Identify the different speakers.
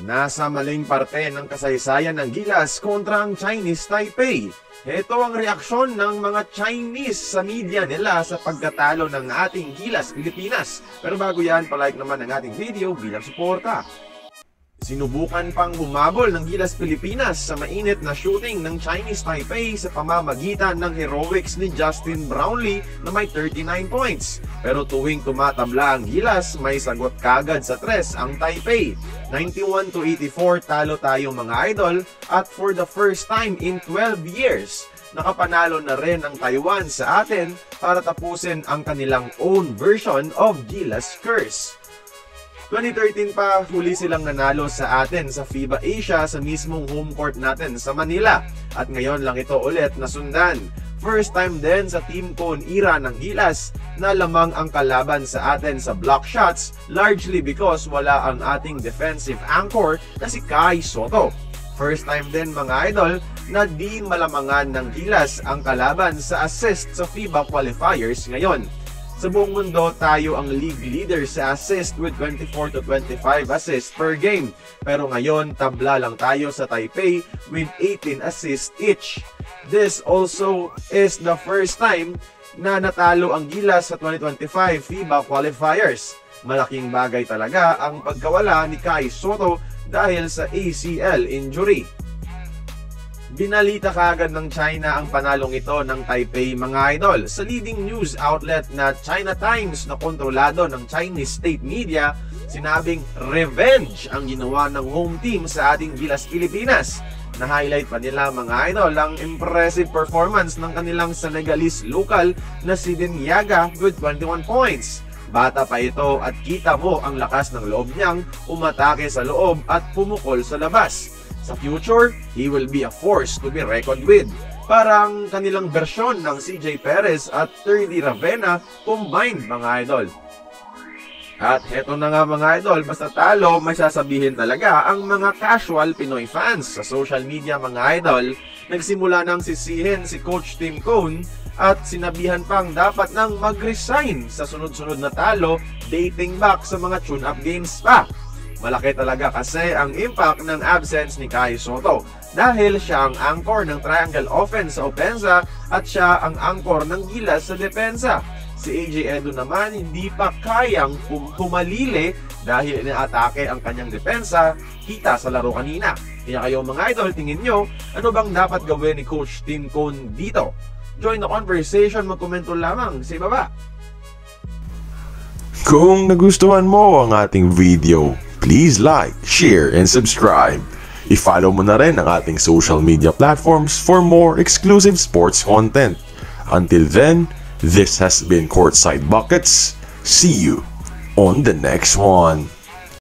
Speaker 1: Nasa maling parte ng kasaysayan ng Gilas kontra ang Chinese Taipei. Ito ang reaksyon ng mga Chinese sa media nila sa pagkatalo ng ating Gilas Pilipinas. Pero bago yan, palike naman ang ating video bilang suporta. Sinubukan pang humabol ng Gilas Pilipinas sa mainit na shooting ng Chinese Taipei sa pamamagitan ng heroics ni Justin Brownlee na may 39 points. Pero tuwing tumatabla ang Gilas, may sagot kagad sa tres ang Taipei. 91-84 talo tayo mga idol, at for the first time in 12 years, nakapanalo na rin ang Taiwan sa atin para tapusin ang kanilang own version of Gilas Curse. 2013 pa, huli silang nanalo sa atin sa FIBA Asia sa mismong home court natin sa Manila. At ngayon lang ito ulit nasundan. First time din sa Team Cone era ng Gilas na lamang ang kalaban sa atin sa block shots, largely because wala ang ating defensive anchor na si Kai Sotto. First time din mga idol na di malamangan ng Gilas ang kalaban sa assist sa FIBA qualifiers ngayon. Sa buong mundo, tayo ang league leader sa assist with 24-25 assists per game. Pero ngayon, tabla lang tayo sa Taipei with 18 assists each. This also is the first time na natalo ang Gilas sa 2025 FIBA qualifiers. Malaking bagay talaga ang pagkawala ni Kai Sotto dahil sa ACL injury. Binalita kaagad ng China ang panalong ito ng Taipei mga idol. Sa leading news outlet na China Times na kontrolado ng Chinese state media, sinabing revenge ang ginawa ng home team sa ating Gilas Pilipinas. Na-highlight pa nila mga idol ang impressive performance ng kanilang Senegalese local na si Denyaga with 21 points. Bata pa ito at kita mo ang lakas ng loob niyang umatake sa loob at pumukol sa labas. Sa future, he will be a force to be reckoned with. Parang kanilang bersyon ng CJ Perez at Terdy Ravena combined mga idol. At heto na nga mga idol, basta talo, may sasabihin talaga ang mga casual Pinoy fans. Sa social media mga idol, nagsimula nang sisihin si Coach Tim Cone at sinabihan pang dapat nang mag-resign sa sunod-sunod na talo dating back sa mga tune-up games pa. Malaki talaga kasi ang impact ng absence ni Kai Sotto dahil siya ang anchor ng triangle offense sa opensa at siya ang anchor ng Gilas sa depensa. Si AJ Edo naman hindi pa kayang humalili dahil inaatake ang kanyang depensa, kita sa laro kanina. Kaya kayo mga idol, tingin nyo, ano bang dapat gawin ni Coach Tim Cone dito? Join the conversation, magkomento lamang sa ibaba.
Speaker 2: Kung nagustuhan mo ang ating video, please like, share, and subscribe. I-follow mo na rin ang ating social media platforms for more exclusive sports content. Until then, this has been Courtside Buckets. See you on the next one.